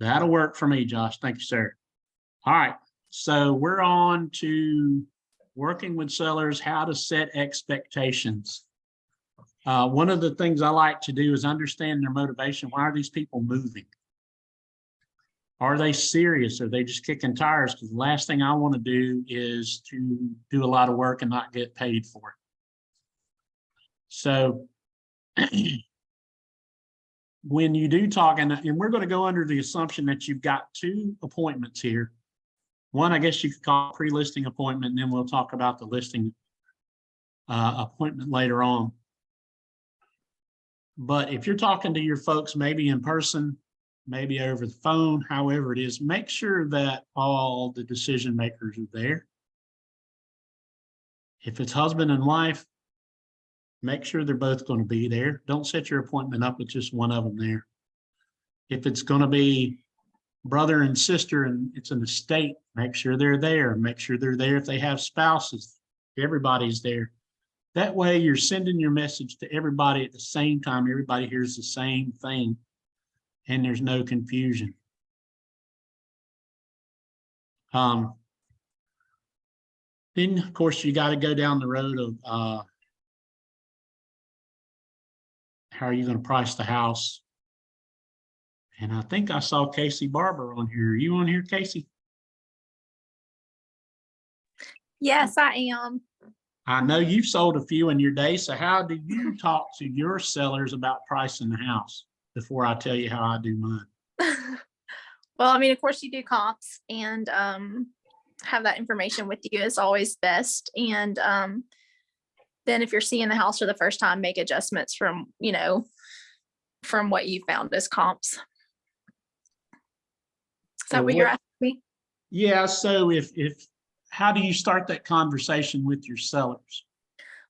That'll work for me, Josh. Thank you, sir. All right. So we're on to working with sellers, how to set expectations. One of the things I like to do is understand their motivation. Why are these people moving? Are they serious? Are they just kicking tires? Because the last thing I want to do is to do a lot of work and not get paid for it. So when you do talk, and we're going to go under the assumption that you've got 2 appointments here. One, I guess you could call pre-listing appointment, and then we'll talk about the listing appointment later on. But if you're talking to your folks, maybe in person, maybe over the phone, however it is, make sure that all the decision makers are there. If it's husband and wife, make sure they're both going to be there. Don't set your appointment up with just one of them there. If it's going to be brother and sister and it's an estate, make sure they're there. Make sure they're there if they have spouses. Everybody's there. That way you're sending your message to everybody at the same time. Everybody hears the same thing and there's no confusion. Then of course you got to go down the road of how are you going to price the house? And I think I saw Casey Barber on here. Are you on here, Casey? Yes, I am. I know you've sold a few in your day. So how do you talk to your sellers about pricing the house before I tell you how I do mine? Well, I mean, of course you do comps and have that information with you is always best. And then if you're seeing the house for the first time, make adjustments from, from what you found as comps. Is that what you're asking me? Yeah. So how do you start that conversation with your sellers?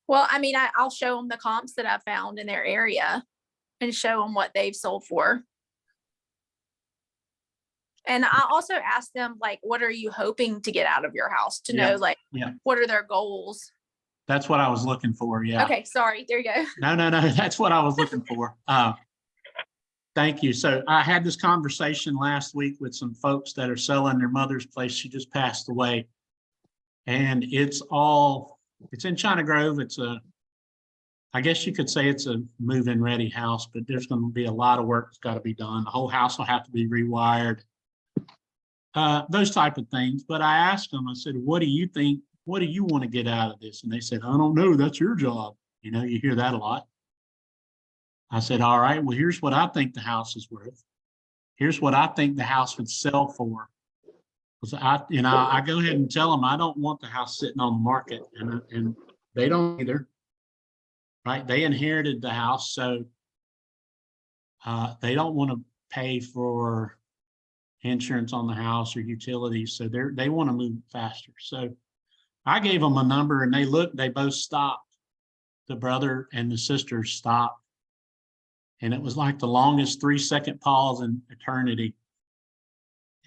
Well, I mean, I'll show them the comps that I found in their area and show them what they've sold for. And I also ask them, like, what are you hoping to get out of your house to know, like, what are their goals? That's what I was looking for. Yeah. Okay. Sorry. There you go. No. That's what I was looking for. Thank you. So I had this conversation last week with some folks that are selling their mother's place. She just passed away. And it's in China Grove. I guess you could say it's a move-in ready house, but there's going to be a lot of work that's got to be done. The whole house will have to be rewired. Those type of things. But I asked them, I said, what do you think? What do you want to get out of this? And they said, I don't know. That's your job. You hear that a lot. I said, all right, well, here's what I think the house is worth. Here's what I think the house would sell for. So I go ahead and tell them I don't want the house sitting on the market, and they don't either. Right? They inherited the house, so they don't want to pay for insurance on the house or utilities, so they want to move faster. So I gave them a number, and they both stopped. The brother and the sister stopped, and it was like the longest 3-second pause in eternity.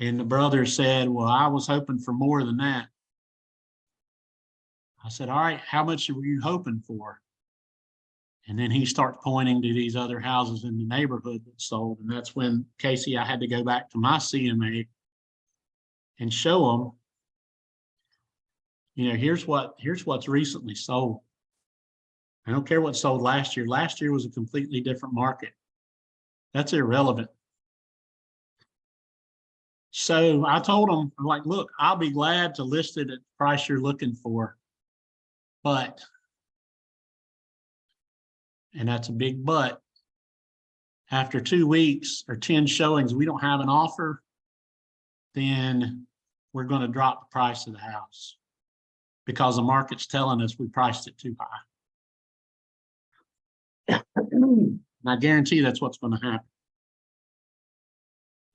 And the brother said, well, I was hoping for more than that. I said, all right, how much were you hoping for? And then he starts pointing to these other houses in the neighborhood that sold. And that's when, Casey, I had to go back to my CMA and show them, here's what's recently sold. I don't care what sold last year. Last year was a completely different market. That's irrelevant. So I told them, I'm like, look, I'll be glad to list it at the price you're looking for. But, and that's a big but, after 2 weeks or 10 showings, we don't have an offer, then we're going to drop the price of the house because the market's telling us we priced it too high. And I guarantee that's what's going to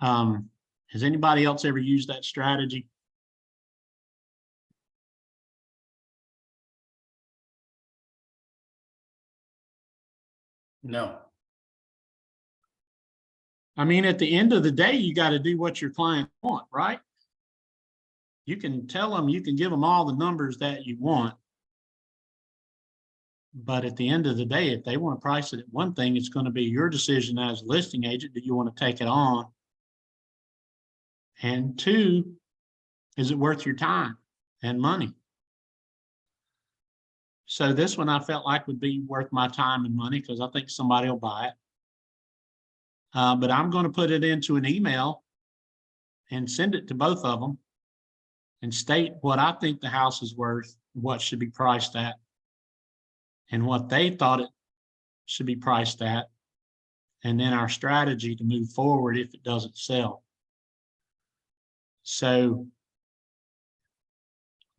happen. Has anybody else ever used that strategy? No. I mean, at the end of the day, you got to do what your client want, right? You can tell them, you can give them all the numbers that you want. But at the end of the day, if they want to price it at one thing, it's going to be your decision as a listing agent. Do you want to take it on? And two, is it worth your time and money? So this one I felt like would be worth my time and money because I think somebody will buy it. But I'm going to put it into an email and send it to both of them and state what I think the house is worth, what should be priced at, and what they thought it should be priced at, and then our strategy to move forward if it doesn't sell. So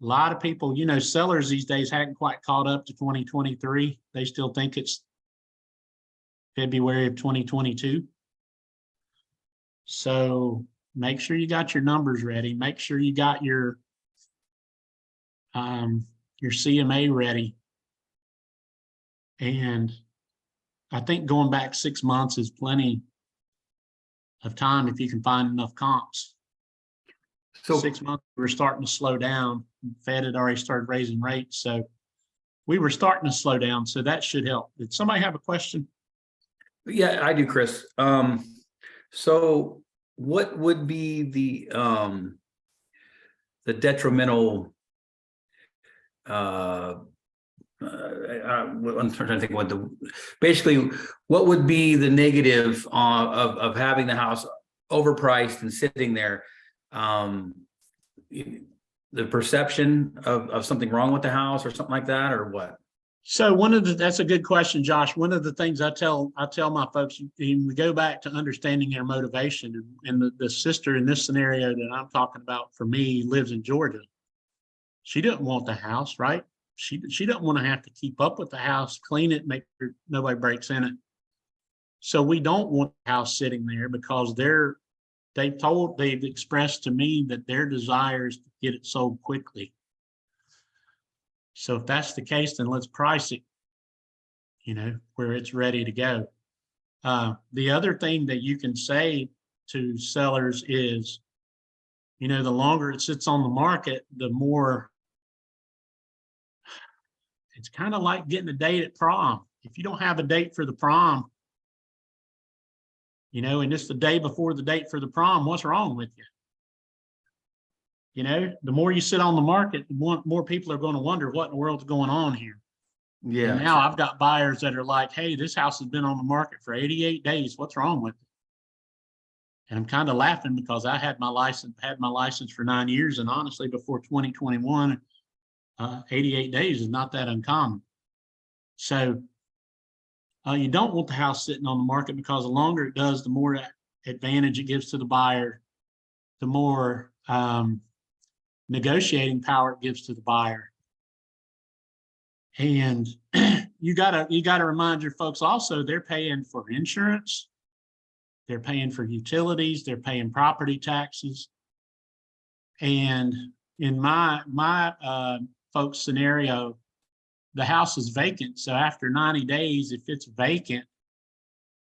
a lot of people, you know, sellers these days hadn't quite caught up to 2023. They still think it's February of 2022. So make sure you got your numbers ready. Make sure you got your CMA ready. And I think going back 6 months is plenty of time if you can find enough comps. So 6 months, we were starting to slow down. Fed had already started raising rates. So we were starting to slow down. So that should help. Did somebody have a question? yeah, I do, Chris. So what would be the detrimental I'm trying to think what basically what would be the negative of having the house overpriced and sitting there? The perception of something wrong with the house or something like that, or what? So that's a good question, Josh. One of the things I tell my folks, and we go back to understanding their motivation, and the sister in this scenario that I'm talking about for me lives in Georgia. She didn't want the house, right? She doesn't want to have to keep up with the house, clean it, make sure nobody breaks in it. So we don't want the house sitting there because they've expressed to me that their desire is to get it sold quickly. So if that's the case, then let's price it, you know, where it's ready to go. The other thing that you can say to sellers is, you know, the longer it sits on the market, the more it's kind of like getting a date at prom. If you don't have a date for the prom, you know, and it's the day before the date for the prom, what's wrong with you? You know, the more you sit on the market, the more people are going to wonder what in the world's going on here. Yeah. And now I've got buyers that are like, hey, this house has been on the market for 88 days. What's wrong with it? And I'm kind of laughing because I had my license for 9 years. And honestly, before 2021, 88 days is not that uncommon. So you don't want the house sitting on the market because the longer it does, the more advantage it gives to the buyer, the more negotiating power it gives to the buyer. And you gotta remind your folks also, they're paying for insurance, they're paying for utilities, they're paying property taxes. And in my folks scenario, the house is vacant. So after 90 days, if it's vacant,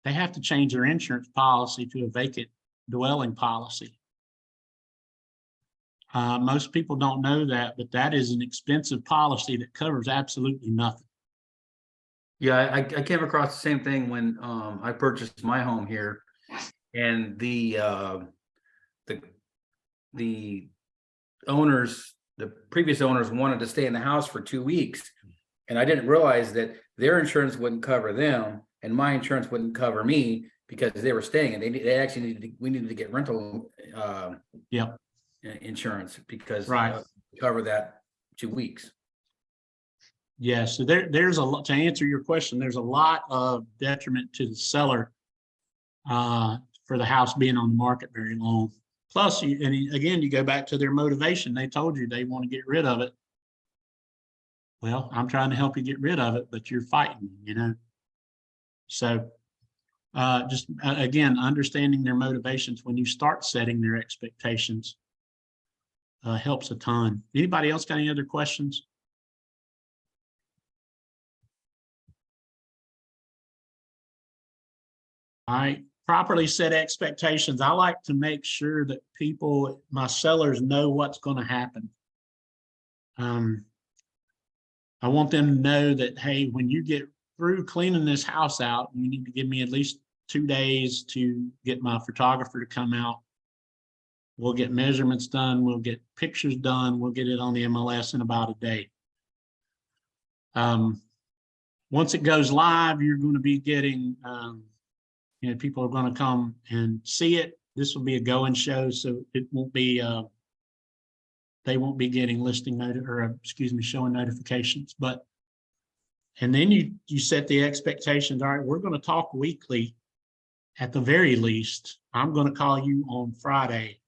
they have to change their insurance policy to a vacant dwelling policy. Most people don't know that, but that is an expensive policy that covers absolutely nothing. Yeah, I came across the same thing when I purchased my home here, and the previous owners wanted to stay in the house for 2 weeks, and I didn't realize that their insurance wouldn't cover them and my insurance wouldn't cover me because they were staying, and they actually we needed to get rental insurance because cover that 2 weeks. Yeah, so there's a lot, to answer your question, there's a lot of detriment to the seller for the house being on the market very long. Plus, you go back to their motivation. They told you they want to get rid of it. Well, I'm trying to help you get rid of it, but you're fighting, you know. So just again, understanding their motivations when you start setting their expectations helps a ton. Anybody else got any other questions? All right, properly set expectations. I like to make sure that my sellers know what's going to happen. I want them to know that, hey, when you get through cleaning this house out, you need to give me at least 2 days to get my photographer to come out We'll get measurements done. We'll get pictures done. We'll get it on the MLS in about a day. Once it goes live, you're going to be getting, people are going to come and see it. This will be a going show, so it won't be, they won't be getting showing notifications. And then you set the expectations. All right, we're going to talk weekly. At the very least, I'm going to call you on Friday,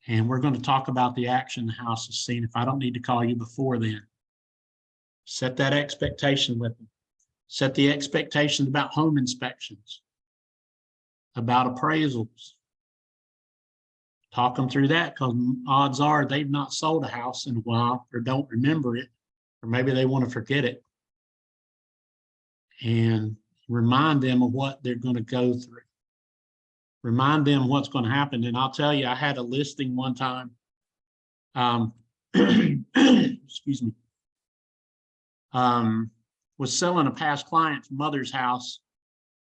and we're going to talk about the action the house has seen. If I don't need to call you before then, set that expectation with them. Set the expectations about home inspections, about appraisals. Talk them through that, because odds are they've not sold a house in a while, or don't remember it, or maybe they want to forget it. And remind them of what they're going to go through. Remind them what's going to happen. And I'll tell you, I had a listing one time. Excuse me. Was selling a past client's mother's house,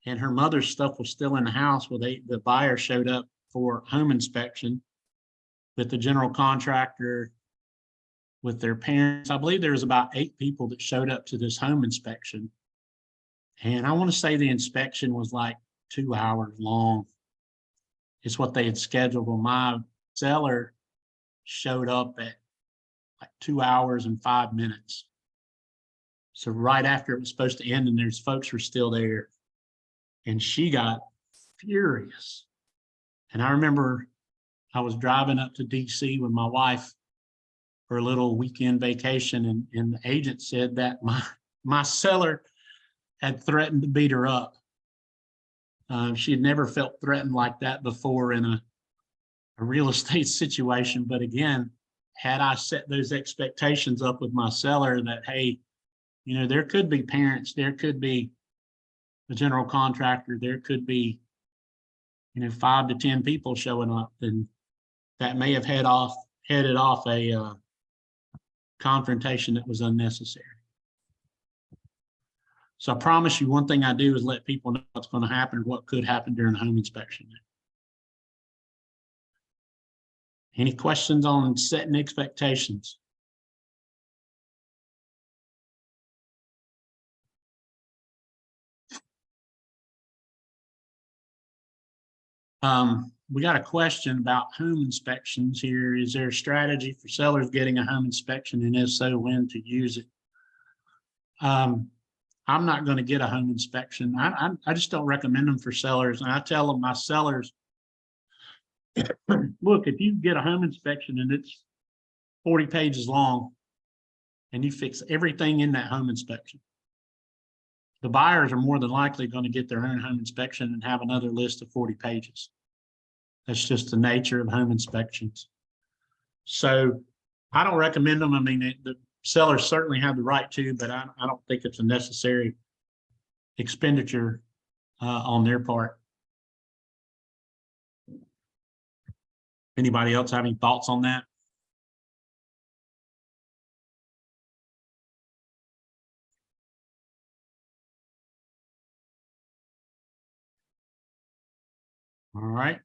and her mother's stuff was still in the house. Well, the buyer showed up for home inspection with the general contractor, with their parents. I believe there was about 8 people that showed up to this home inspection. And I want to say the inspection was like 2 hours long. It's what they had scheduled. Well, my seller showed up at like 2 hours and 5 minutes. So right after it was supposed to end, and there's folks were still there, and she got furious. And I remember I was driving up to DC with my wife for a little weekend vacation, and the agent said that my seller had threatened to beat her up. She had never felt threatened like that before in a real estate situation. But again, had I set those expectations up with my seller that, hey, there could be parents, there could be the general contractor, there could be, 5 to 10 people showing up, then that may have headed off a confrontation that was unnecessary. So I promise you, one thing I do is let people know what's going to happen, what could happen during the home inspection. Any questions on setting expectations? We got a question about home inspections here. Is there a strategy for sellers getting a home inspection, and if so, when to use it? I'm not going to get a home inspection. I just don't recommend them for sellers. And I tell them, my sellers, look, if you get a home inspection and it's 40 pages long and you fix everything in that home inspection, the buyers are more than likely going to get their own home inspection and have another list of 40 pages. That's just the nature of home inspections. So I don't recommend them. I mean, the sellers certainly have the right to, but I don't think it's a necessary expenditure on their part. Anybody else have any thoughts on that? All right.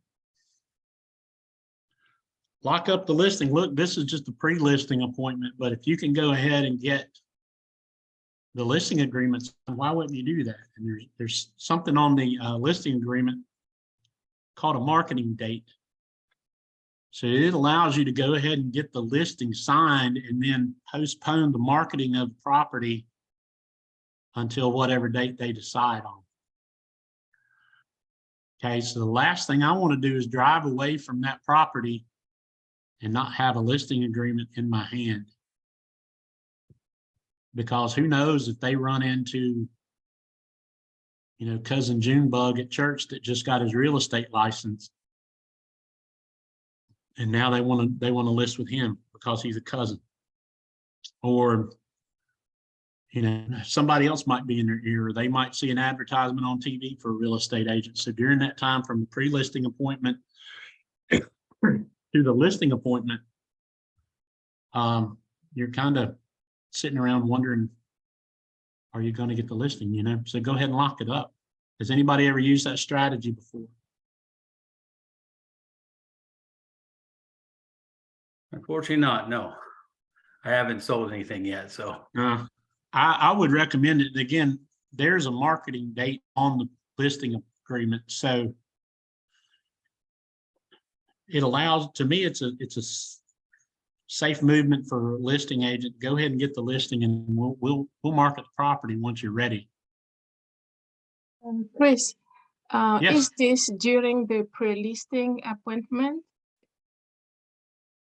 Lock up the listing. Look, this is just a pre-listing appointment, but if you can go ahead and get the listing agreements, why wouldn't you do that? And there's something on the listing agreement called a marketing date. So it allows you to go ahead and get the listing signed and then postpone the marketing of the property until whatever date they decide on. Okay, so the last thing I want to do is drive away from that property and not have a listing agreement in my hand. Because who knows if they run into, cousin Junebug at church that just got his real estate license, and now they want to list with him because he's a cousin. Or, somebody else might be in their ear, or they might see an advertisement on TV for a real estate agent. So during that time, from the pre-listing appointment to the listing appointment, you're kind of sitting around wondering, are you going to get the listing? So go ahead and lock it up. Has anybody ever used that strategy before? Unfortunately not, no. I haven't sold anything yet, so. I would recommend it. Again, there's a marketing date on the listing agreement, so it allows, to me, it's a safe movement for a listing agent. Go ahead and get the listing, and we'll market the property once you're ready. Chris, Yes. is this during the pre-listing appointment?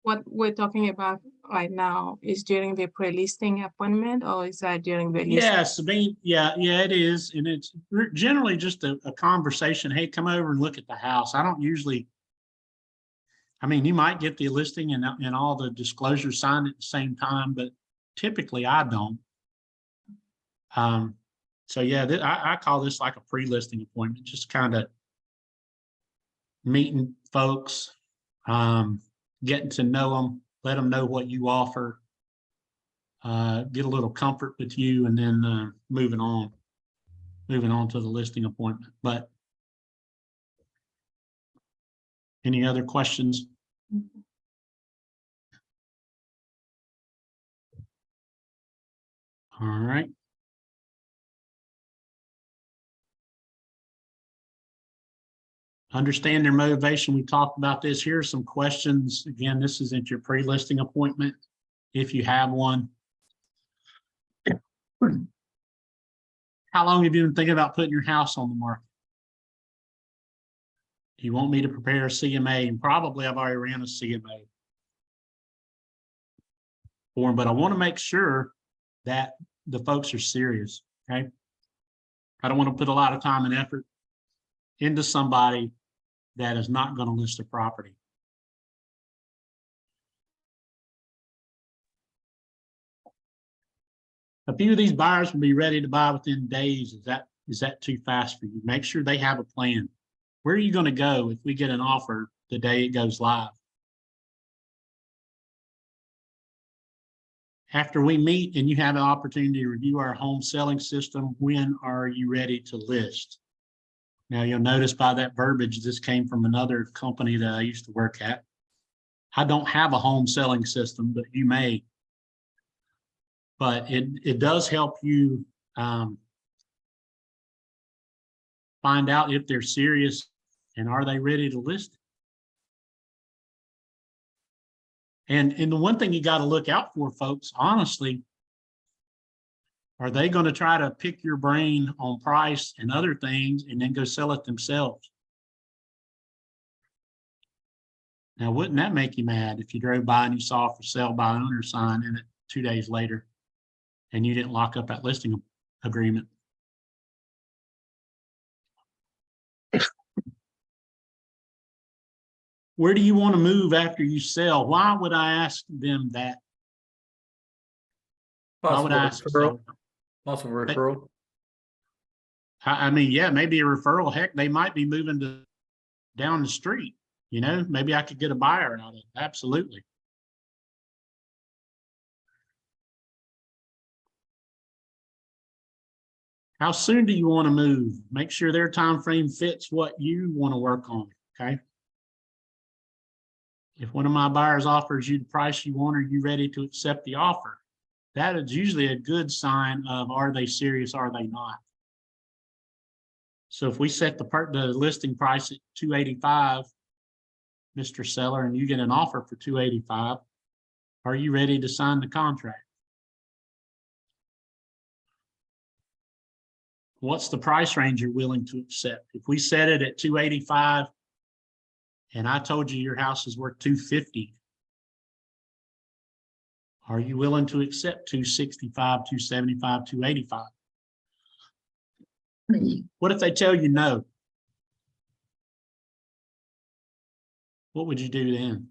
What we're talking about right now is during the pre-listing appointment, or is that during the listing? Yes, I mean, yeah, it is. And it's generally just a conversation. Hey, come over and look at the house. I don't usually, I mean, you might get the listing and all the disclosures signed at the same time, but typically I don't. So yeah, I call this like a pre-listing appointment, just kind of meeting folks, getting to know them, let them know what you offer, get a little comfort with you, and then moving on to the listing appointment. But any other questions? All right. Understand their motivation. We talked about this. Here are some questions. Again, this is at your pre-listing appointment, if you have one. How long have you been thinking about putting your house on the market? Do you want me to prepare a CMA? And probably I've already ran a CMA for them, but I want to make sure that the folks are serious, okay? I don't want to put a lot of time and effort into somebody that is not going to list a property. A few of these buyers will be ready to buy within days. Is that too fast for you? Make sure they have a plan. Where are you going to go if we get an offer the day it goes live? After we meet and you have an opportunity to review our home selling system, when are you ready to list? Now you'll notice by that verbiage, this came from another company that I used to work at. I don't have a home selling system, but you may. But it does help you find out if they're serious and are they ready to list. And the one thing you got to look out for, folks, honestly, are they going to try to pick your brain on price and other things and then go sell it themselves? Now, wouldn't that make you mad if you drove by and you saw for sale by owner sign in it 2 days later and you didn't lock up that listing agreement? Where do you want to move after you sell? Why would I ask them that? Why would I ask a seller? Possible referral. I mean, yeah, maybe a referral. Heck, they might be moving down the street. You know, maybe I could get a buyer out of it. Absolutely. How soon do you want to move? Make sure their time frame fits what you want to work on. Okay. If one of my buyers offers you the price you want, are you ready to accept the offer? That is usually a good sign of, are they serious? Are they not? So if we set the listing price at $285, Mr. Seller, and you get an offer for $285, are you ready to sign the contract? What's the price range you're willing to accept? If we set it at $285 and I told you your house is worth $250, are you willing to accept $265, $275, $285? What if they tell you no? What would you do then?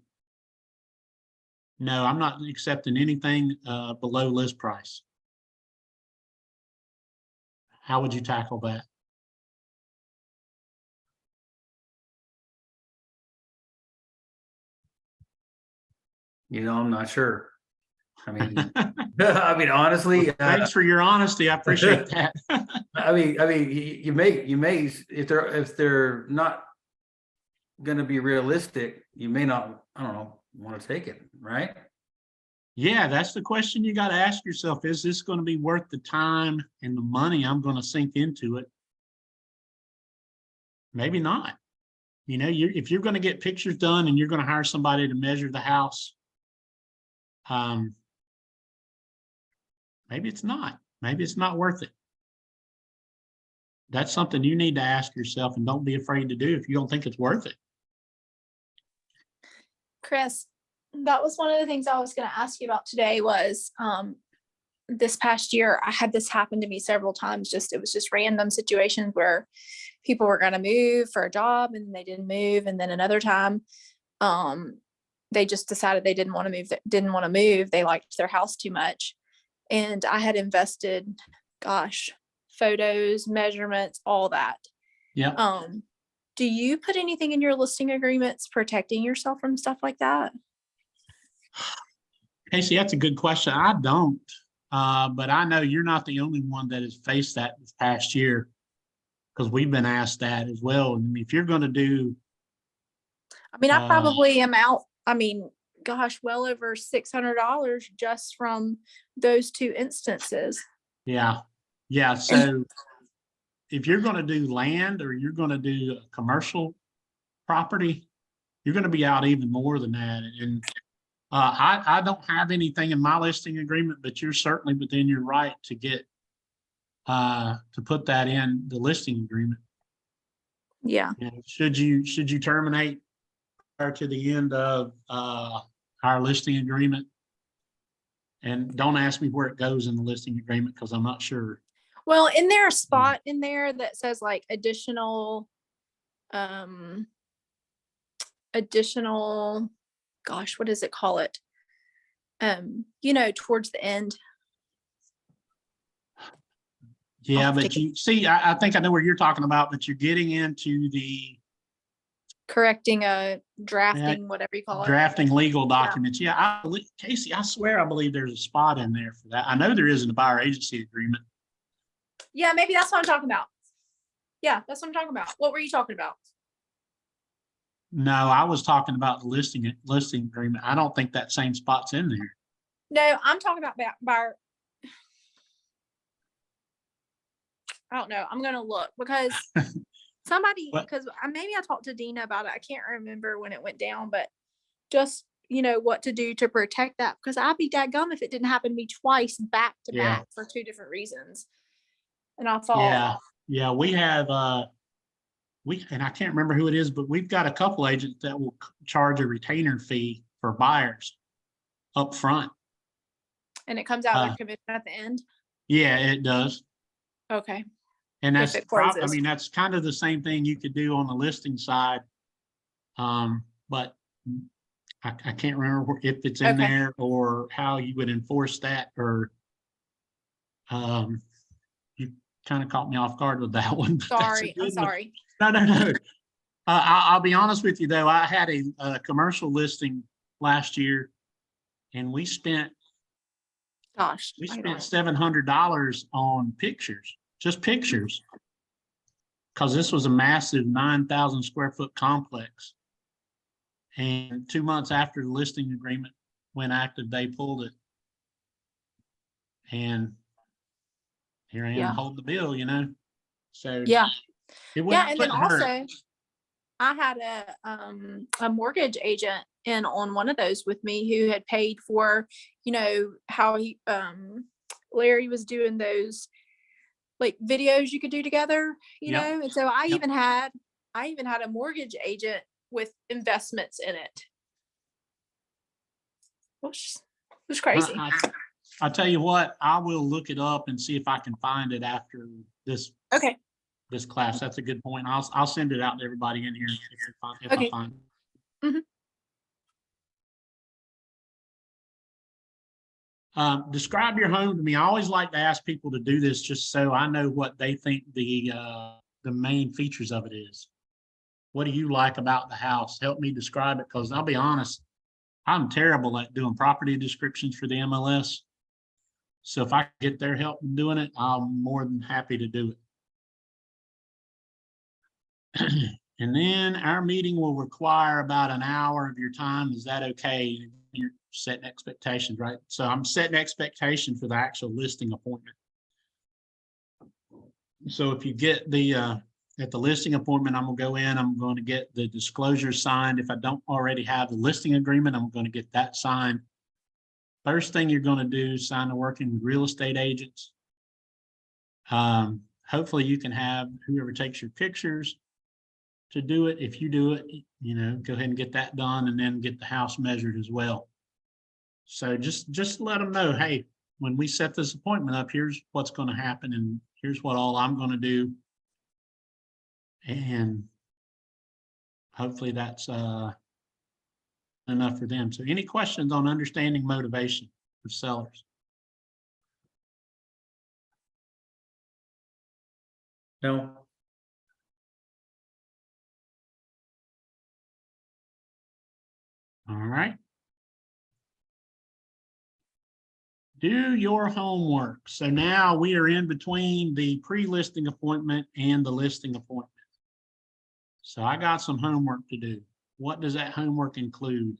No, I'm not accepting anything below list price. How would you tackle that? You know, I'm not sure. I mean, I mean, honestly, Thanks for your honesty. I appreciate that. I mean, you may, if they're not going to be realistic, you may not, I don't know, want to take it, right? Yeah, that's the question you got to ask yourself. Is this going to be worth the time and the money I'm going to sink into it? Maybe not. You know, if you're going to get pictures done and you're going to hire somebody to measure the house, maybe it's not. Maybe it's not worth it. That's something you need to ask yourself, and don't be afraid to do if you don't think it's worth it. Chris, that was one of the things I was going to ask you about today was this past year, I had this happen to me several times. It was just random situations where people were going to move for a job and they didn't move. And then another time, they just decided they didn't want to move. They liked their house too much. And I had invested, photos, measurements, all that. Yeah. Do you put anything in your listing agreements protecting yourself from stuff like that? Casey, that's a good question. I don't, but I know you're not the only one that has faced that this past year, because we've been asked that as well. And if you're going to do, I mean, I probably am out. I mean, well over $600 just from those two instances. yeah. So if you're going to do land or you're going to do a commercial property, you're going to be out even more than that. And I don't have anything in my listing agreement, but you're certainly within your right to get to put that in the listing agreement. Yeah. And should you terminate prior to the end of our listing agreement? And don't ask me where it goes in the listing agreement, because I'm not sure. Well, in there a spot in there that says like additional, what does it call it? Towards the end. Yeah, but you see, I think I know what you're talking about, but you're getting into the correcting a drafting, whatever you call it. Drafting legal documents. Yeah, Casey, I swear I believe there's a spot in there for that. I know there is in the buyer agency agreement. Yeah, maybe that's what I'm talking about. Yeah, that's what I'm talking about. What were you talking about? No, I was talking about the listing agreement. I don't think that same spot's in there. No, I'm talking about buyer. I don't know. I'm going to look because maybe I talked to Dina about it. I can't remember when it went down, but just, what to do to protect that, because I'd be dadgum if it didn't happen to me twice back to back for two different reasons. And I thought, we have, and I can't remember who it is, but we've got a couple agents that will charge a retainer fee for buyers up front. And it comes out of their commission at the end. Yeah, it does. Okay. And that's that's kind of the same thing you could do on the listing side. But I can't remember if it's in there or how you would enforce that, or you kind of caught me off guard with that one. Sorry, I'm sorry. No. I'll be honest with you though. I had a commercial listing last year, and we spent $700 on pictures, just pictures, because this was a massive 9,000 square foot complex. And 2 months after the listing agreement went active, they pulled it. And here I am holding the bill, So it and then also I had a mortgage agent in on one of those with me who had paid for, how he Larry was doing those like videos you could do together, know. And so I even had a mortgage agent with investments in it. Which was crazy. I'll tell you what, I will look it up and see if I can find it after this. Okay. This class. That's a good point. I'll send it out to everybody in here if I find it. Mm-hmm. Describe your home to me. I always like to ask people to do this just so I know what they think the main features of it is. What do you like about the house? Help me describe it, because I'll be honest, I'm terrible at doing property descriptions for the MLS. So if I get their help in doing it, I'm more than happy to do it. And then our meeting will require about an hour of your time. Is that okay? You're setting expectations, right? So I'm setting expectation for the actual listing appointment. So if you get the, at the listing appointment, I'm gonna go in, I'm going to get the disclosure signed. If I don't already have the listing agreement, I'm going to get that signed. First thing you're going to do is sign the working with real estate agents. Hopefully you can have whoever takes your pictures to do it. If you do it, you know, go ahead and get that done and then get the house measured as well. So just let them know, hey, when we set this appointment up, here's what's going to happen and here's what all I'm going to do. And hopefully that's enough for them. So any questions on understanding motivation of sellers? No. All right. Do your homework. So now we are in between the pre-listing appointment and the listing appointment. So I got some homework to do. What does that homework include?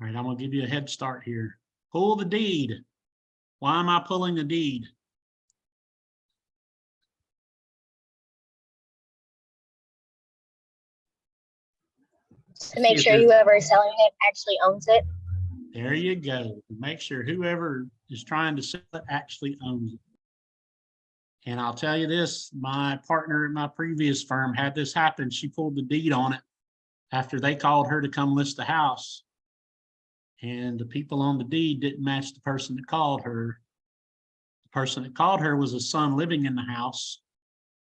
All right, I'm gonna give you a head start here. Pull the deed. Why am I pulling the deed? To make sure whoever is selling it actually owns it. There you go. Make sure whoever is trying to sell it actually owns it. And I'll tell you this, my partner at my previous firm had this happen. She pulled the deed on it after they called her to come list the house. And the people on the deed didn't match the person that called her. The person that called her was a son living in the house,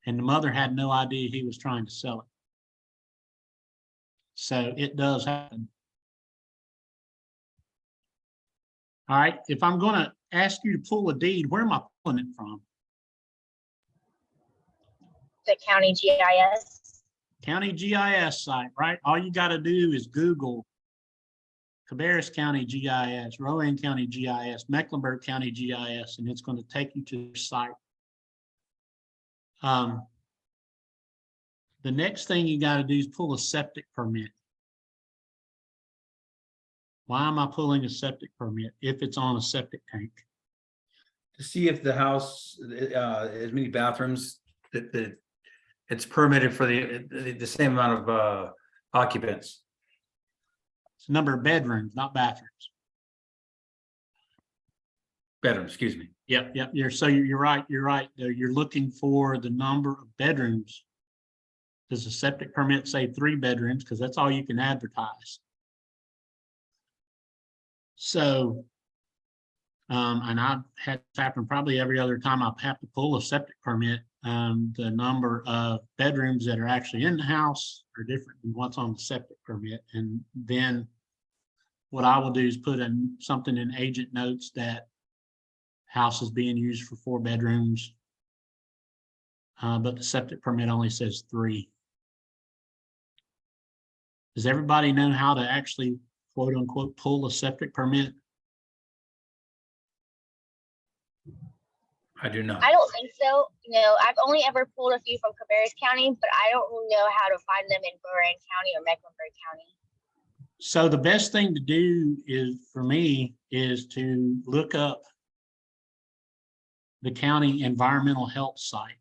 and the mother had no idea he was trying to sell it. So it does happen. All right, if I'm going to ask you to pull a deed, where am I pulling it from? The county GIS. County GIS site, right? All you got to do is Google Cabarrus County GIS, Rowan County GIS, Mecklenburg County GIS, and it's going to take you to the site. The next thing you got to do is pull a septic permit. Why am I pulling a septic permit if it's on a septic tank? To see if the house has many bathrooms that it's permitted for the same amount of occupants. It's a number of bedrooms, not bathrooms. Bedrooms, excuse me. Yep. You're right. You're right. You're looking for the number of bedrooms. Does the septic permit say 3 bedrooms? Because that's all you can advertise. So, and I've had this happen probably every other time I have to pull a septic permit. The number of bedrooms that are actually in the house are different than what's on the septic permit. And then what I will do is put in something in agent notes that house is being used for 4 bedrooms, but the septic permit only says 3. Does everybody know how to actually quote unquote pull a septic permit? I do not. I don't think so. No, I've only ever pulled a few from Cabarrus County, but I don't know how to find them in Rowan County or Mecklenburg County. So the best thing to do is, for me, is to look up the county environmental health site.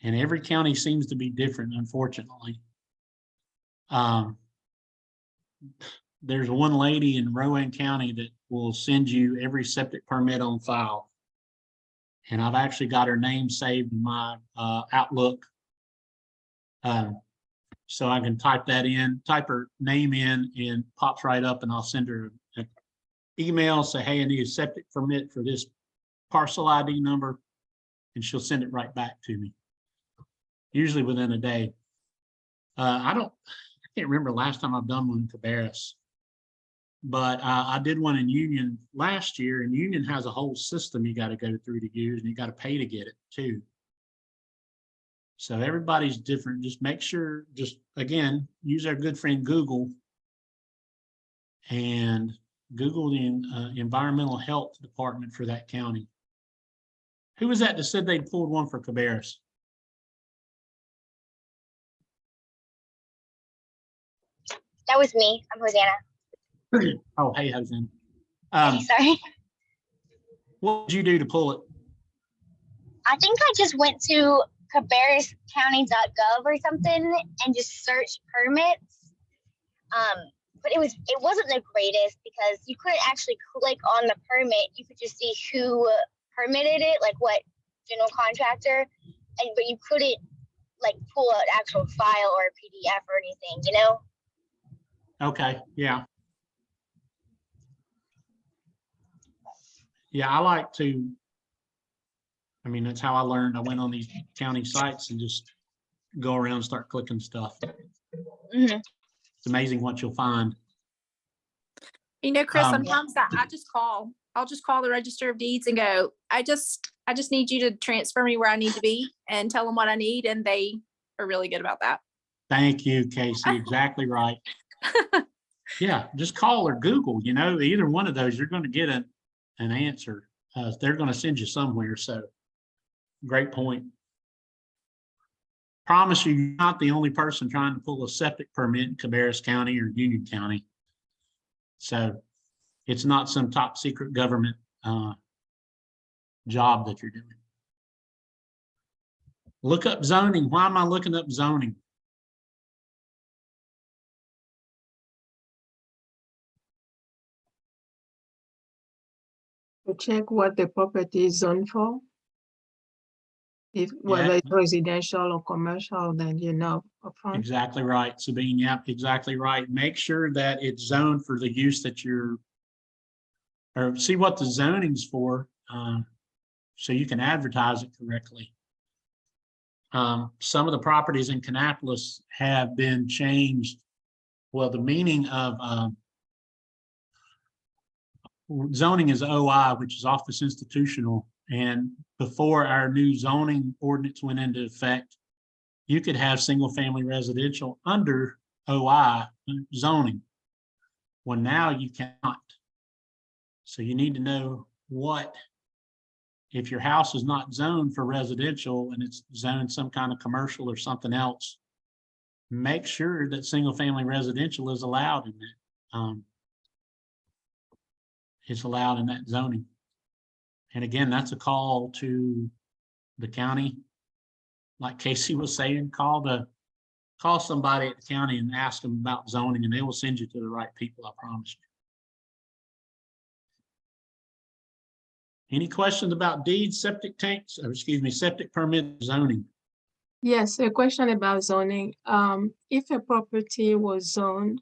And every county seems to be different, unfortunately. There's one lady in Rowan County that will send you every septic permit on file. And I've actually got her name saved in my Outlook. So I can type that in, type her name in, and pops right up, and I'll send her an email, say, hey, I need a septic permit for this parcel ID number, and she'll send it right back to me, usually within a day. I can't remember last time I've done one in Cabarrus, but I did one in Union last year, and Union has a whole system you got to go through to use, and you got to pay to get it too. So everybody's different. Just make sure, just again, use our good friend Google and Google the environmental health department for that county. Who was that said they pulled one for Cabarrus? That was me. I'm Hosanna. Oh, hey, Hosen. Sorry. What did you do to pull it? I think I just went to cabarruscounty.gov or something and just searched permits. But it wasn't the greatest because you couldn't actually click on the permit. You could just see who permitted it, like what general contractor, but you couldn't like pull an actual file or a PDF or anything, you know? Okay, yeah. Yeah, I like to, I mean, that's how I learned. I went on these county sites and just go around and start clicking stuff. Mhm. It's amazing what you'll find. You know, Chris, Um, sometimes I just call. I'll just call the Register of Deeds and go, I just need you to transfer me where I need to be and tell them what I need. And they are really good about that. Thank you, Casey. Exactly right. Yeah, just call or Google, you know, either one of those, you're going to get an answer. They're going to send you somewhere. So great point. Promise you, you're not the only person trying to pull a septic permit in Cabarrus County or Union County. So it's not some top secret government job that you're doing. Look up zoning. Why am I looking up zoning? To check what the property is zoned for. If whether Yeah. it's residential or commercial, then you know upfront. Exactly right, Sabine. Yep, exactly right. Make sure that it's zoned for the use that you're, or see what the zoning's for, so you can advertise it correctly. Some of the properties in Kannapolis have been changed. Well, the meaning of zoning is OI, which is office institutional. And before our new zoning ordinance went into effect, you could have single family residential under OI zoning. Well, now you cannot. So you need to know what, if your house is not zoned for residential and it's zoned some kind of commercial or something else, make sure that single family residential is allowed in that. It's allowed in that zoning. And again, that's a call to the county. Like Casey was saying, call somebody at the county and ask them about zoning, and they will send you to the right people, I promise you. Any questions about deeds, septic tanks, or excuse me, septic permit zoning? Yes, a question about zoning. If a property was zoned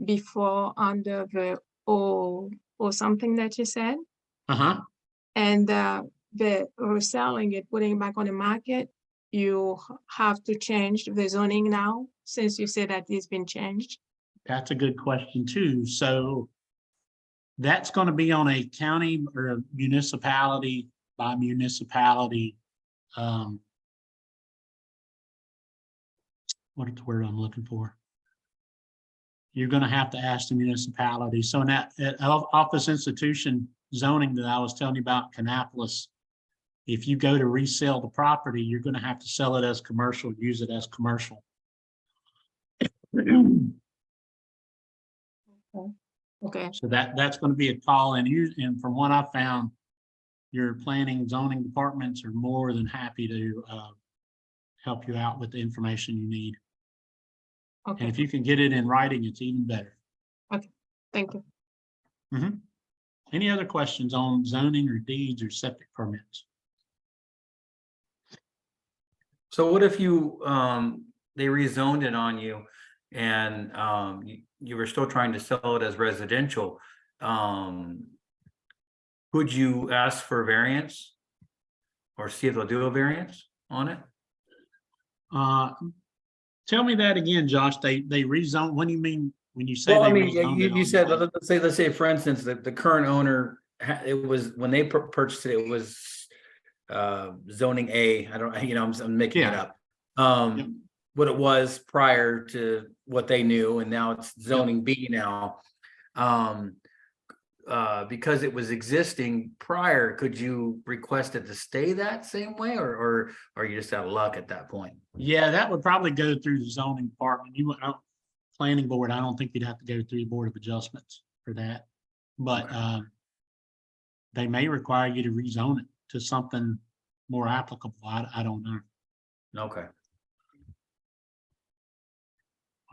before under the O or something that you said, Uh-huh. and the reselling it, putting it back on the market, you have to change the zoning now, since you said that it's been changed. That's a good question too. So that's going to be on a county or a municipality by municipality. What is the word I'm looking for? You're going to have to ask the municipality. So in that office institution zoning that I was telling you about in Kannapolis, if you go to resell the property, you're going to have to sell it as commercial, use it as commercial. Okay, So that's going to be a call, and from what I found, your planning zoning departments are more than happy to help you out with the information you need. And okay, if you can get it in writing, it's even better. thank you. Any other questions on zoning or deeds or septic permits? So what if you, they rezoned it on you and, you were still trying to sell it as residential? Could you ask for a variance? Or see if they'll do a variance on it? Tell me that again, Josh. They rezone. What do you mean when you say Well, they I mean, rezoned it you on said, you? let's say, for instance, the current owner, it was, when they purchased it, it was zoning A. I don't, I'm making it Yeah. up. Yep. what it was prior to what they knew, and now it's zoning B now. Because it was existing prior, could you request it to stay that same way, or are you just out of luck at that point? Yeah, that would probably go through the zoning department. Planning board, I don't think you'd have to go through the Board of Adjustments for that. But they may require you to rezone it to something more applicable. I don't know. Okay.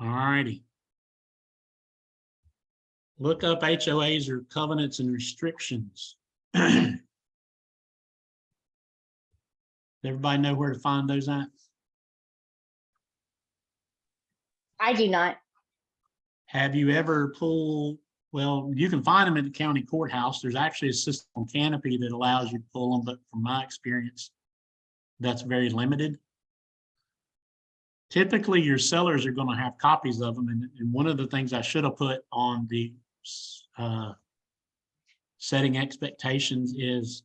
All righty. Look up HOAs or covenants and restrictions. Everybody know where to find those at? I do not. Have you ever pulled, well, you can find them at the county courthouse. There's actually a system on Canopy that allows you to pull them, but from my experience, that's very limited. Typically, your sellers are going to have copies of them. And one of the things I should have put on the setting expectations is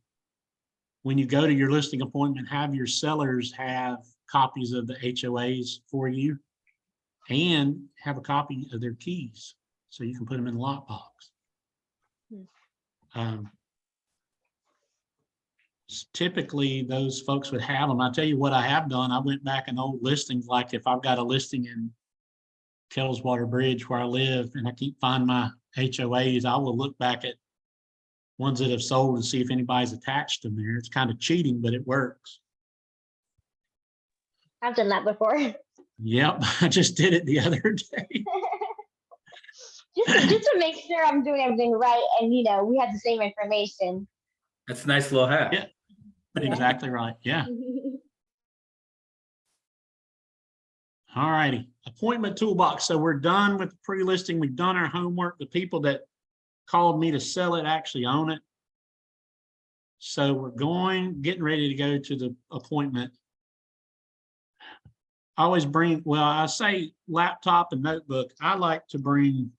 when you go to your listing appointment, have your sellers have copies of the HOAs for you and have a copy of their keys so you can put them in the lockbox. Typically, those folks would have them. I'll tell you what I have done. I went back in old listings, like if I've got a listing in Kellswater Bridge where I live and I can't find my HOAs, I will look back at ones that have sold and see if anybody's attached them there. It's kind of cheating, but it works. I've done that before. Yep, I just did it the other day. just to make sure I'm doing everything right, and we have the same information. That's a nice little hack. Yeah. Exactly right. Yeah. All righty. Appointment toolbox. So we're done with the pre-listing. We've done our homework. The people that called me to sell it actually own it. So we're getting ready to go to the appointment. I always bring, well, I say laptop and notebook. I like to bring,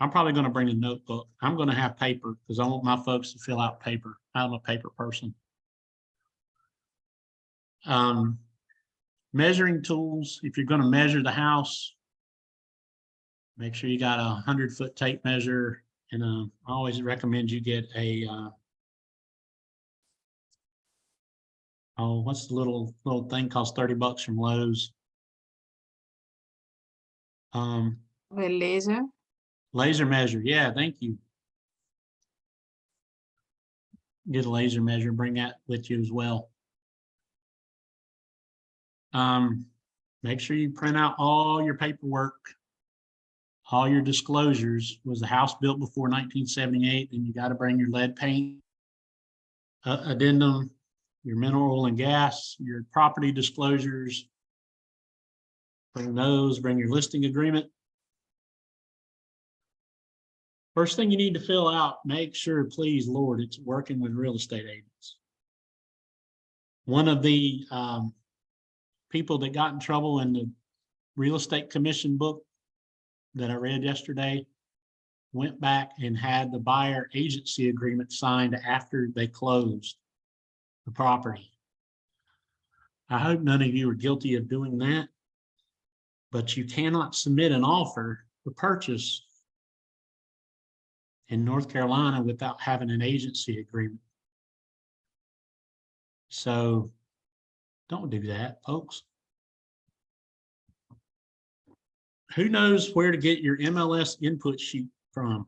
I'm probably going to bring a notebook. I'm going to have paper because I want my folks to fill out paper. I'm a paper person. Measuring tools. If you're going to measure the house, make sure you got a 100-foot tape measure. And I always recommend you get a, what's the little thing costs $30 from Lowe's? The laser. Laser measure. Yeah, thank you. Get a laser measure, bring that with you as well. Make sure you print out all your paperwork, all your disclosures. Was the house built before 1978? Then you got to bring your lead paint addendum, your mineral oil and gas, your property disclosures. Bring those, bring your listing agreement. First thing you need to fill out, make sure, please, Lord, it's working with real estate agents. One of the people that got in trouble in the real estate commission book that I read yesterday went back and had the buyer agency agreement signed after they closed the property. I hope none of you are guilty of doing that, but you cannot submit an offer for purchase in North Carolina without having an agency agreement. So don't do that, folks. Who knows where to get your MLS input sheet from?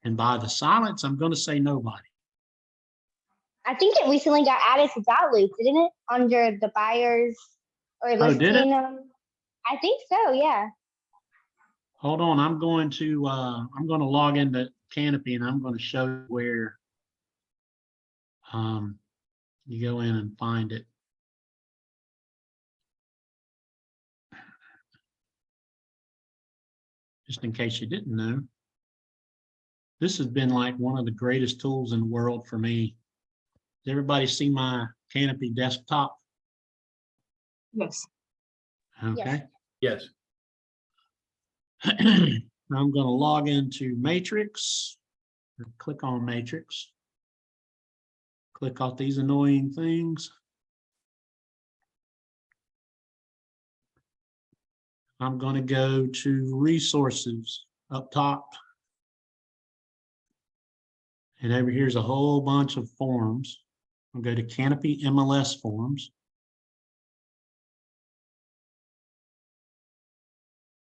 And by the silence, I'm going to say nobody. I think it recently got added to Dotloop, didn't it? Under the buyers or listing. Did it? I think so, yeah. Hold on, I'm going to log into Canopy and I'm going to show where you go in and find it. Just in case you didn't know, this has been like one of the greatest tools in the world for me. Does everybody see my Canopy desktop? Yes. Okay. Yes. I'm going to log into Matrix, or click on Matrix. Click off these annoying things. I'm going to go to resources up top. And over here's a whole bunch of forms. I'll go to Canopy MLS forms.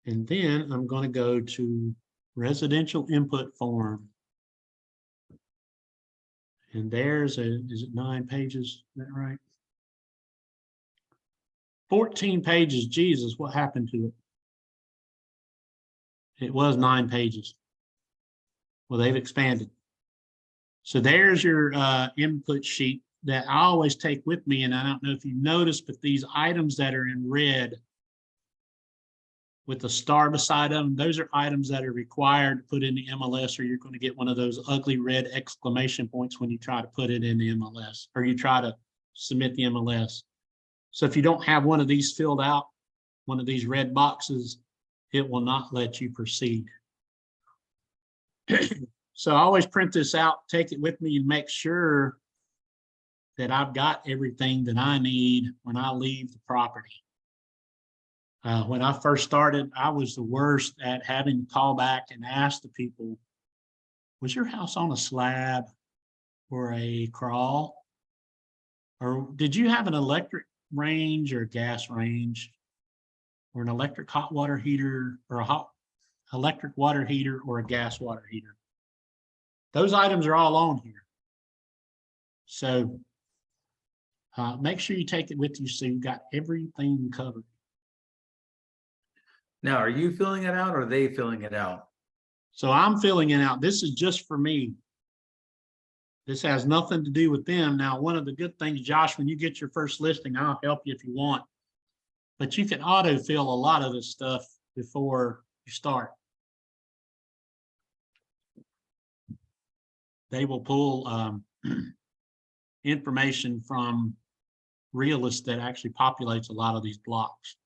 And then I'm going to go to residential input form. And there's is it 9 pages? Is that right? 14 pages. Jesus, what happened to it? It was 9 pages. Well, they've expanded. So there's your input sheet that I always take with me. And I don't know if you noticed, but these items that are in red with the star beside them, those are items that are required to put in the MLS, or you're going to get one of those ugly red exclamation points when you try to put it in the MLS, or you try to submit the MLS. So if you don't have one of these filled out, one of these red boxes, it will not let you proceed. So I always print this out, take it with me, and make sure that I've got everything that I need when I leave the property. When I first started, I was the worst at having to call back and ask the people, was your house on a slab or a crawl? Or did you have an electric range or a gas range, or an electric hot water heater, or a hot electric water heater, or a gas water heater? Those items are all on here. So make sure you take it with you so you've got everything covered. Now, are you filling it out or are they filling it out? So I'm filling it out. This is just for me. This has nothing to do with them. Now, one of the good things, Josh, when you get your first listing, I'll help you if you want. But you can autofill a lot of this stuff before you start. They will pull information from Realist that actually populates a lot of these blocks.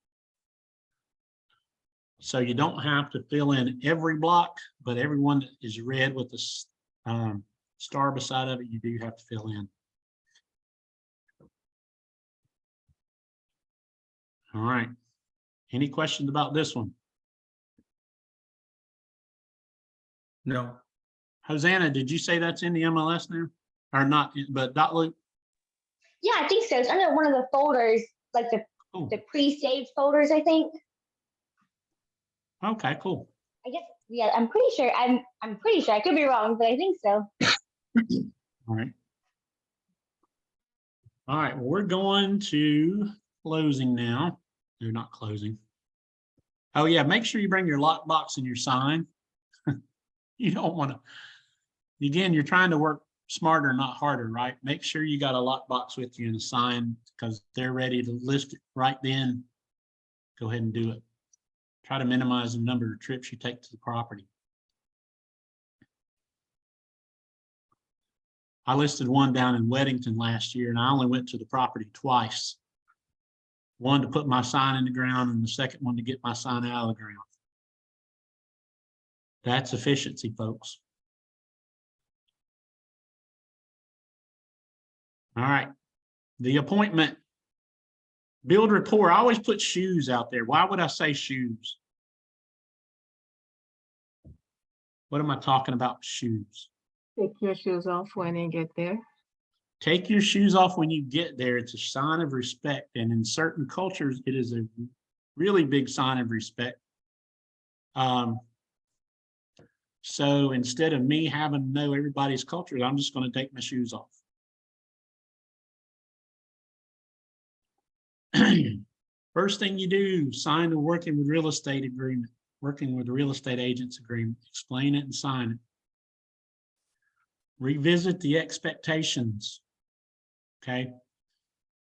So you don't have to fill in every block, but everyone that is red with the star beside of it, you do have to fill in. All right. Any questions about this one? No. Hosanna, did you say that's in the MLS now? Or not, but dot loop? Yeah, I think so. It's under one of the folders, like the pre-saved folders, I think. Okay, cool. I guess, yeah, I'm pretty sure. I'm pretty sure. I could be wrong, but I think so. All right. All right, well, we're going to closing now. They're not closing. Oh yeah, make sure you bring your lockbox and your sign. You don't want to, again, you're trying to work smarter, not harder, right? Make sure you got a lockbox with you and a sign, because they're ready to list it right then. Go ahead and do it. Try to minimize the number of trips you take to the property. I listed one down in Weddington last year, and I only went to the property twice. One to put my sign in the ground, and the second one to get my sign out of the ground. That's efficiency, folks. All right. The appointment. Build rapport. I always put shoes out there. Why would I say shoes? What am I talking about? Shoes. Take your shoes off when you get there. Take your shoes off when you get there. It's a sign of respect. And in certain cultures, it is a really big sign of respect. So instead of me having to know everybody's culture, I'm just going to take my shoes off. First thing you do, sign the working with real estate agreement, working with real estate agents agreement, explain it and sign it. Revisit the expectations. Okay.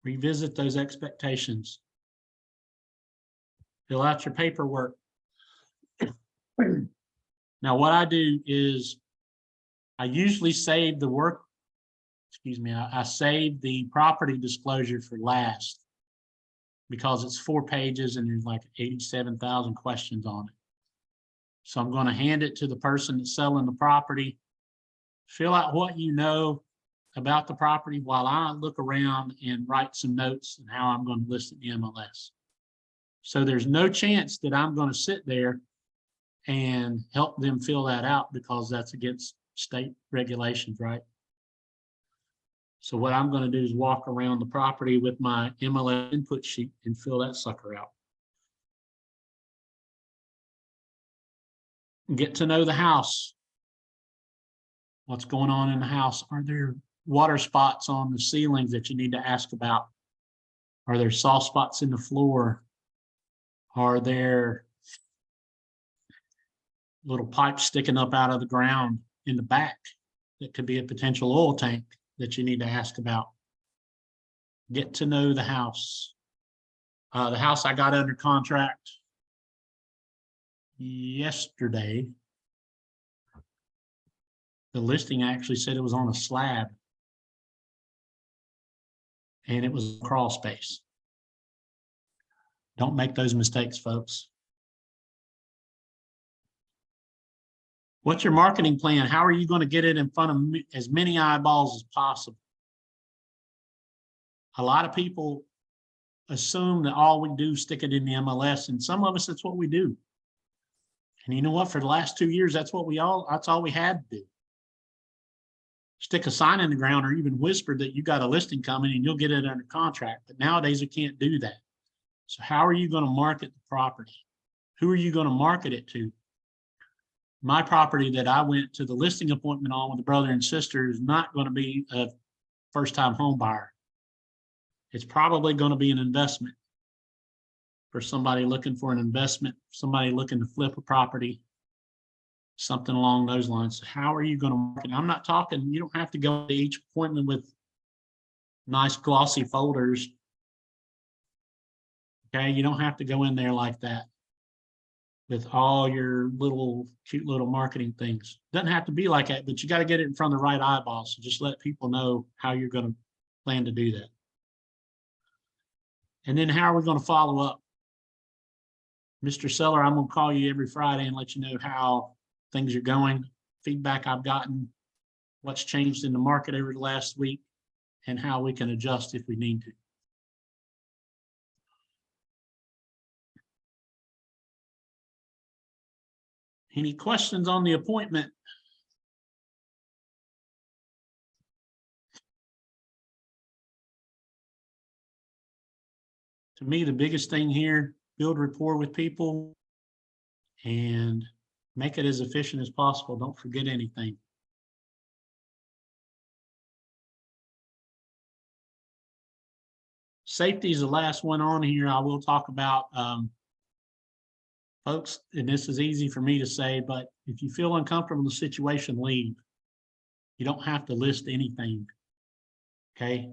Revisit those expectations. Fill out your paperwork. Now, what I do is I usually save the work, excuse me, I save the property disclosure for last, because it's 4 pages and there's like 87,000 questions on it. So I'm going to hand it to the person that's selling the property. Fill out what you know about the property while I look around and write some notes on how I'm going to list it in the MLS. So there's no chance that I'm going to sit there and help them fill that out because that's against state regulations, right? So what I'm going to do is walk around the property with my MLS input sheet and fill that sucker out. Get to know the house. What's going on in the house? Are there water spots on the ceilings that you need to ask about? Are there soft spots in the floor? Are there little pipes sticking up out of the ground in the back that could be a potential oil tank that you need to ask about? Get to know the house. The house I got under contract yesterday, the listing actually said it was on a slab and it was crawl space. Don't make those mistakes, folks. What's your marketing plan? How are you going to get it in front of as many eyeballs as possible? A lot of people assume that all we do is stick it in the MLS, and some of us, that's what we do. And you know what? For the last 2 years, that's all we had to do. Stick a sign in the ground or even whisper that you got a listing coming and you'll get it under contract. But nowadays we can't do that. So how are you going to market the property? Who are you going to market it to? My property that I went to the listing appointment on with the brother and sister is not going to be a first-time home buyer. It's probably going to be an investment for somebody looking for an investment, somebody looking to flip a property, something along those lines. How are you going to market? I'm not talking, you don't have to go to each appointment with nice glossy folders. Okay, you don't have to go in there like that with all your little cute little marketing things. Doesn't have to be like that, but you got to get it in front of the right eyeballs. So just let people know how you're going to plan to do that. And then how are we going to follow up? Mr. Seller, I'm going to call you every Friday and let you know how things are going, feedback I've gotten, what's changed in the market over the last week, and how we can adjust if we need to. Any questions on the appointment? To me, the biggest thing here, build rapport with people and make it as efficient as possible. Don't forget anything. Safety is the last one on here. I will talk about, folks, and this is easy for me to say, but if you feel uncomfortable in the situation, leave. You don't have to list anything, okay?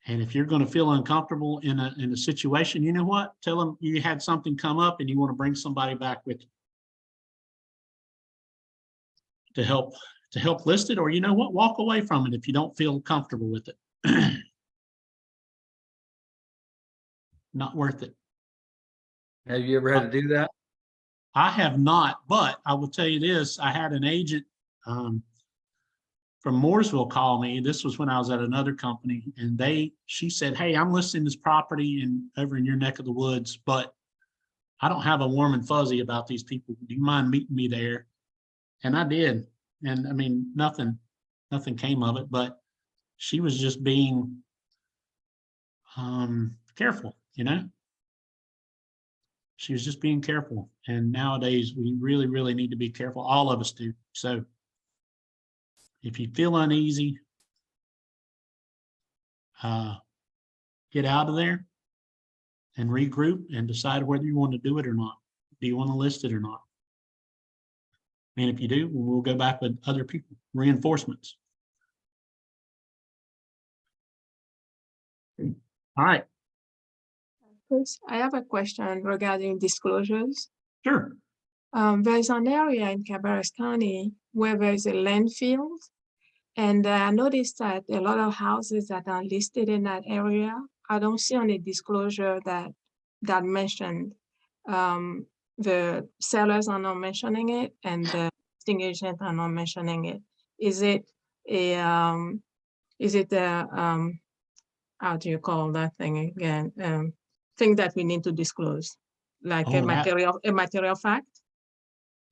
And if you're going to feel uncomfortable in a situation, you know what? Tell them you had something come up and you want to bring somebody back with you to help list it, or you know what? Walk away from it if you don't feel comfortable with it. Not worth it. Have you ever had to do that? I have not, but I will tell you this. I had an agent from Mooresville call me. This was when I was at another company, and she said, "Hey, I'm listing this property over in your neck of the woods, but I don't have a warm and fuzzy about these people. Do you mind meeting me there?" And I did. And I mean, nothing came of it, but she was just being careful, you know? She was just being careful. And nowadays we really, really need to be careful. All of us do. So if you feel uneasy, get out of there and regroup and decide whether you want to do it or not. Do you want to list it or not? And if you do, we'll go back with other people, reinforcements. All right. Chris, I have a question regarding disclosures. Sure. There's an area in Cabarrus County where there's a landfill, and I noticed that a lot of houses that are listed in that area, I don't see any disclosure that mentioned the sellers are not mentioning it and the listing agent are not mentioning it. Is it a, how do you call that thing again? Thing that we need to disclose, like Oh, a material fact?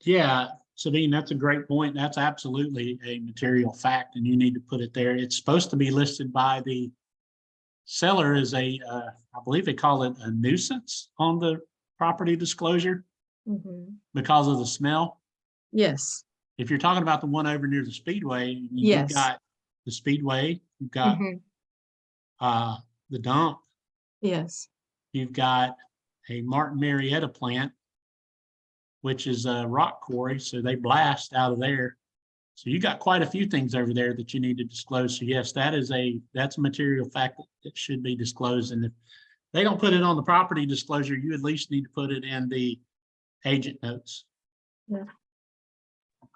Yeah, Sabine, that's a great point. That's absolutely a material fact, and you need to put it there. It's supposed to be listed by the seller as I believe they call it a nuisance on the property disclosure because of the smell. Yes, If you're talking about the one over near the Speedway, you've yes. got the Speedway, you've got the dump, Yes, you've got a Martin Marietta plant, which is a rock quarry, so they blast out of there. So you got quite a few things over there that you need to disclose. So yes, that's a material fact that should be disclosed. And if they don't put it on the property disclosure, you at least need to put it in the agent notes.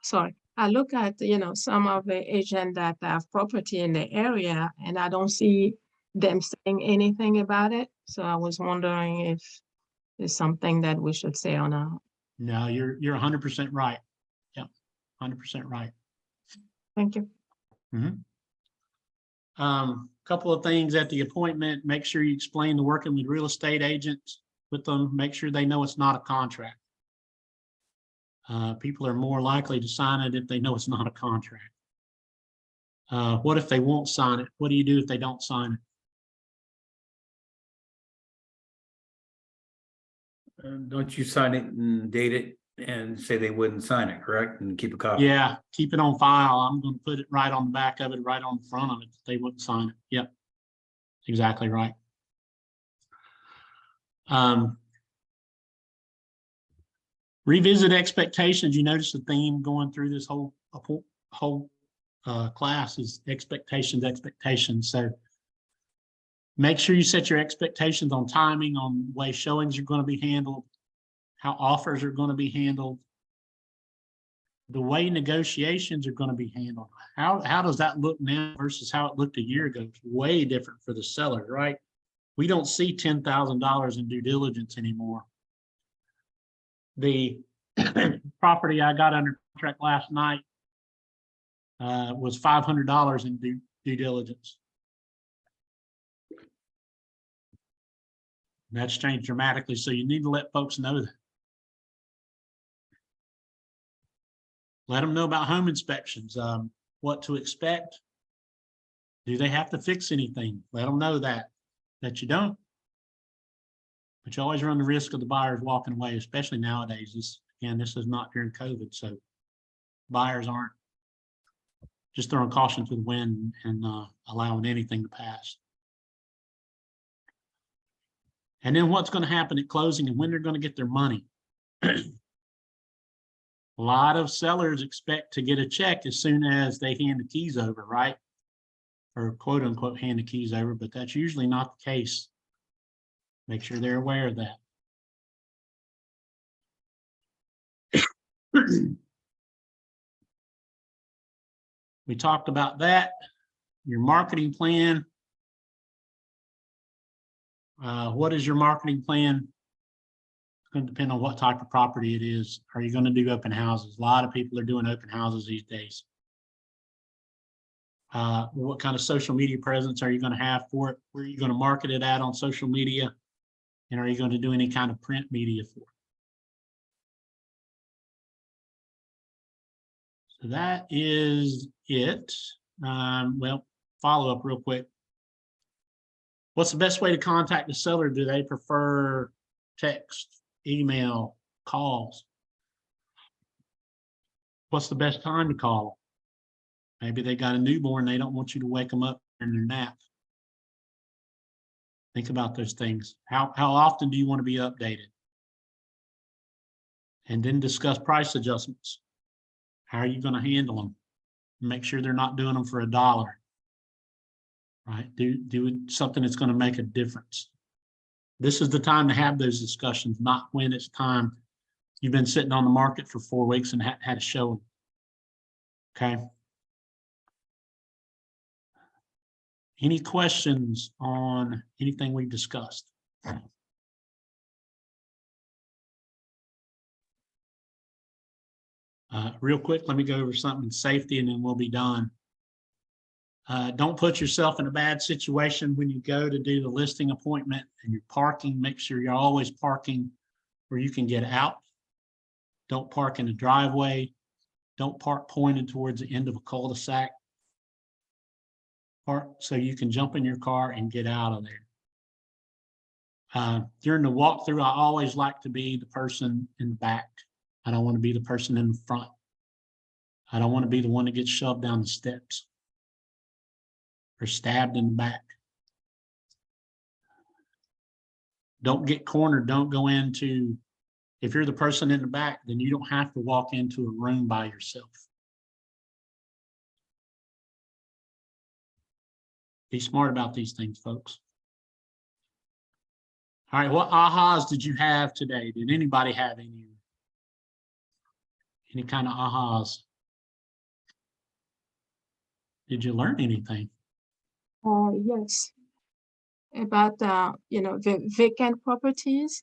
sorry. I look at, some of the agents that have property in the area and I don't see them saying anything about it. So I was wondering if it's something that we should say or not. No, you're 100% right. Yep, 100% right. Thank you. Couple of things at the appointment, make sure you explain the working with real estate agents with them, make sure they know it's not a contract. People are more likely to sign it if they know it's not a contract. What if they won't sign it? What do you do if they don't sign it? Don't you sign it and date it and say they wouldn't sign it, correct? And keep a copy. Yeah, keep it on file. I'm going to put it right on the back of it, right on the front of it. They wouldn't sign it. Yep, exactly right. Revisit expectations. You notice the theme going through this whole class is expectations. So make sure you set your expectations on timing, on the way showings are going to be handled, how offers are going to be handled, the way negotiations are going to be handled. How does that look now versus how it looked a year ago? It's way different for the seller, right? We don't see $10,000 in due diligence anymore. The property I got under contract last night was $500 in due diligence. That's changed dramatically, so you need to let folks know that. Let them know about home inspections, what to expect. Do they have to fix anything? Let them know that you don't. But you always run the risk of the buyers walking away, especially nowadays. This is not during COVID, so buyers aren't just throwing caution to the wind and allowing anything to pass. And then what's going to happen at closing and when they're going to get their money. A lot of sellers expect to get a check as soon as they hand the keys over, right? Or quote unquote hand the keys over, but that's usually not the case. Make sure they're aware of that. We talked about that. Your marketing plan. What is your marketing plan? It's going to depend on what type of property it is. Are you going to do open houses? A lot of people are doing open houses these days. What kind of social media presence are you going to have for it? Where are you going to market it at on social media? And are you going to do any kind of print media for it? So that is it. Well, follow up real quick. What's the best way to contact the seller? Do they prefer text, email, calls? What's the best time to call? Maybe they got a newborn. They don't want you to wake them up in their nap. Think about those things. How often do you want to be updated? And then discuss price adjustments. How are you going to handle them? Make sure they're not doing them for $1, right? Do something that's going to make a difference. This is the time to have those discussions, not when it's time. You've been sitting on the market for 4 weeks and had a showing. Okay. Any questions on anything we've discussed? Real quick, let me go over something safety and then we'll be done. Don't put yourself in a bad situation when you go to do the listing appointment and you're parking. Make sure you're always parking where you can get out. Don't park in the driveway. Don't park pointed towards the end of a cul-de-sac. Park so you can jump in your car and get out of there. During the walkthrough, I always like to be the person in the back. I don't want to be the person in the front. I don't want to be the one that gets shoved down the steps or stabbed in the back. Don't get cornered. Don't go into, if you're the person in the back, then you don't have to walk into a room by yourself. Be smart about these things, folks. All right, what ahas did you have today? Did anybody have any kind of ahas? Did you learn anything? Yes. About, the vacant properties.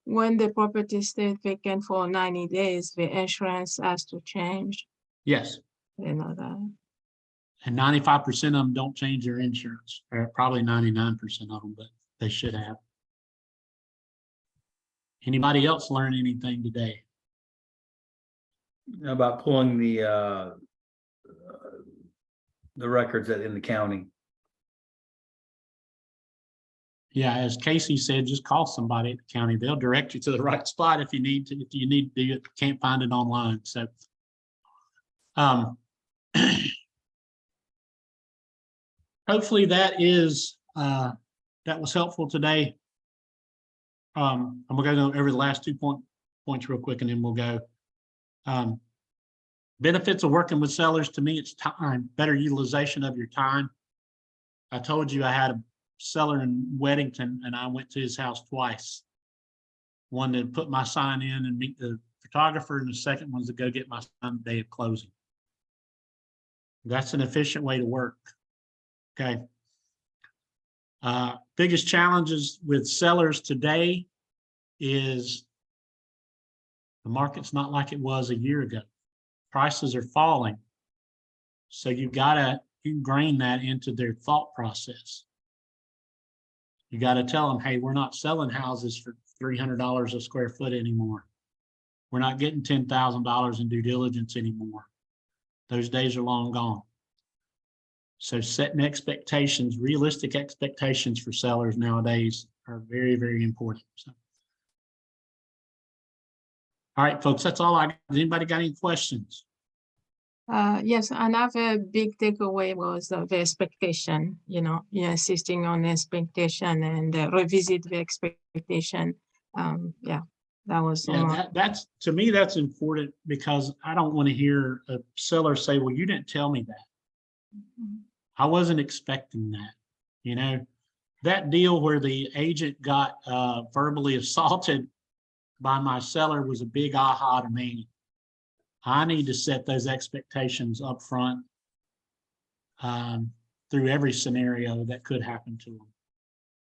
When the property stays vacant for 90 days, the insurance has to change, Yes, you know that. and 95% of them don't change their insurance, or probably 99% of them, but they should have. Anybody else learn anything today? About pulling the records in the county. Yeah, as Casey said, just call somebody at the county. They'll direct you to the right spot if you need to. If you need to do it, can't find it online. So, hopefully that was helpful today. I'm gonna go over the last 2 points real quick, and then we'll go. Benefits of working with sellers, to me, it's time, better utilization of your time. I told you I had a seller in Weddington and I went to his house twice. One to put my sign in and meet the photographer, and the second one's to go get my sign the day of closing. That's an efficient way to work. Okay. Biggest challenges with sellers today is the market's not like it was a year ago. Prices are falling. So you've got to ingrain that into their thought process. You got to tell them, hey, we're not selling houses for $300 a square foot anymore. We're not getting $10,000 in due diligence anymore. Those days are long gone. So setting expectations, realistic expectations for sellers nowadays are very, very important. So, all right, folks, that's all I got. Anybody got any questions? Yes, another big takeaway was the expectation, you're insisting on expectation and revisit the expectation. Yeah, that was that's to me, that's important, because I don't want to hear a seller say, well, you didn't tell me that. I wasn't expecting that. That deal where the agent got verbally assaulted by my seller was a big aha to me. I need to set those expectations up front through every scenario that could happen to them.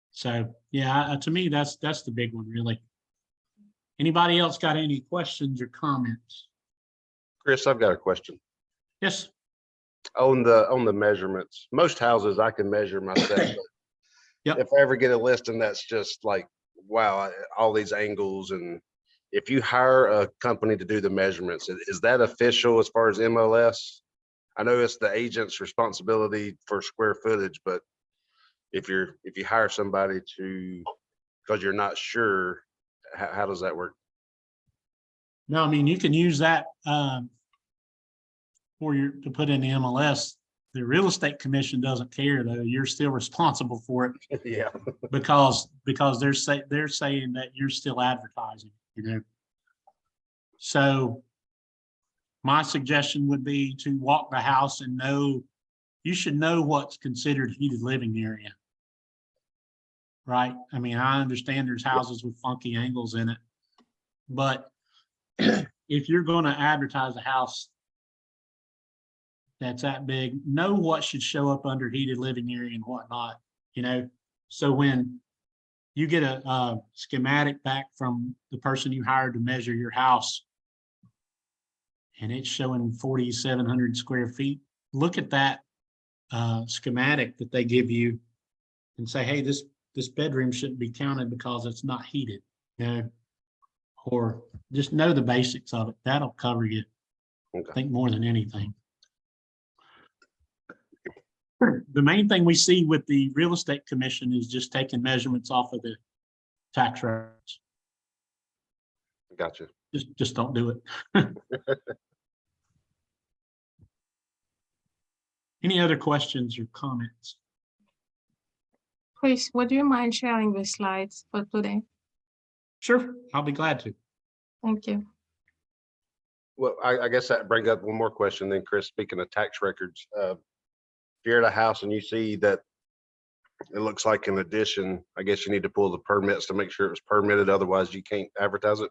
So yeah, to me, that's the big one, really. Anybody else got any questions or comments? Chris, I've got a question. Yes. On the measurements, most houses I can measure myself. Yep. If I ever get a listing that's just like, wow, all these angles, and if you hire a company to do the measurements, is that official as far as MLS? I know it's the agent's responsibility for square footage, but if you hire somebody because you're not sure, how does that work? No, I mean, you can use that to put in the MLS. The real estate commission doesn't care, though. You're still responsible for it. Yeah. because they're saying that you're still advertising, So my suggestion would be to walk the house and you should know what's considered heated living area. Right? I mean, I understand there's houses with funky angles in it, but if you're going to advertise a house that's that big, know what should show up under heated living area and whatnot, So when you get a schematic back from the person you hired to measure your house, and it's showing 4,700 square feet. Look at that schematic that they give you and say, hey, this bedroom shouldn't be counted because it's not heated, you know, or just know the basics of it. That'll cover you, I Okay. think, more than anything. The main thing we see with the real estate commission is just taking measurements off of the tax records. Gotcha. Just don't do it. Any other questions or comments? Chris, would you mind sharing the slides for today? Sure, I'll be glad to. Thank you. Well, I guess that brings up one more question then, Chris, speaking of tax records. If you're at a house and you see that it looks like an addition, I guess you need to pull the permits to make sure it was permitted. Otherwise you can't advertise it.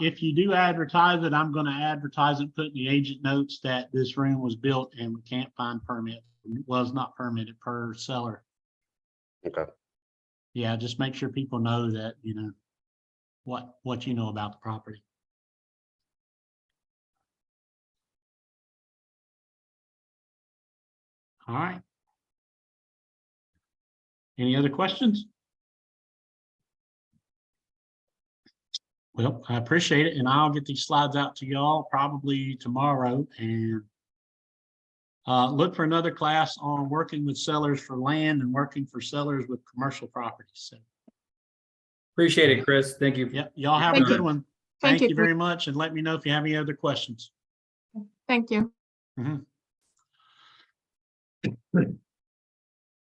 If you do advertise it, I'm gonna advertise it, put in the agent notes that this room was built and we can't find permit, was not permitted per seller. Okay. Yeah, just make sure people know that, you know, what you know about the property. All right. Any other questions? Well, I appreciate it, and I'll get these slides out to y'all probably tomorrow, and look for another class on working with sellers for land and working for sellers with commercial properties. So, Appreciate it, Chris. Thank you. yeah, y'all have a Thank good you. one. Thank Thank you. you very much, and let me know if you have any other questions. Thank you. Mhm.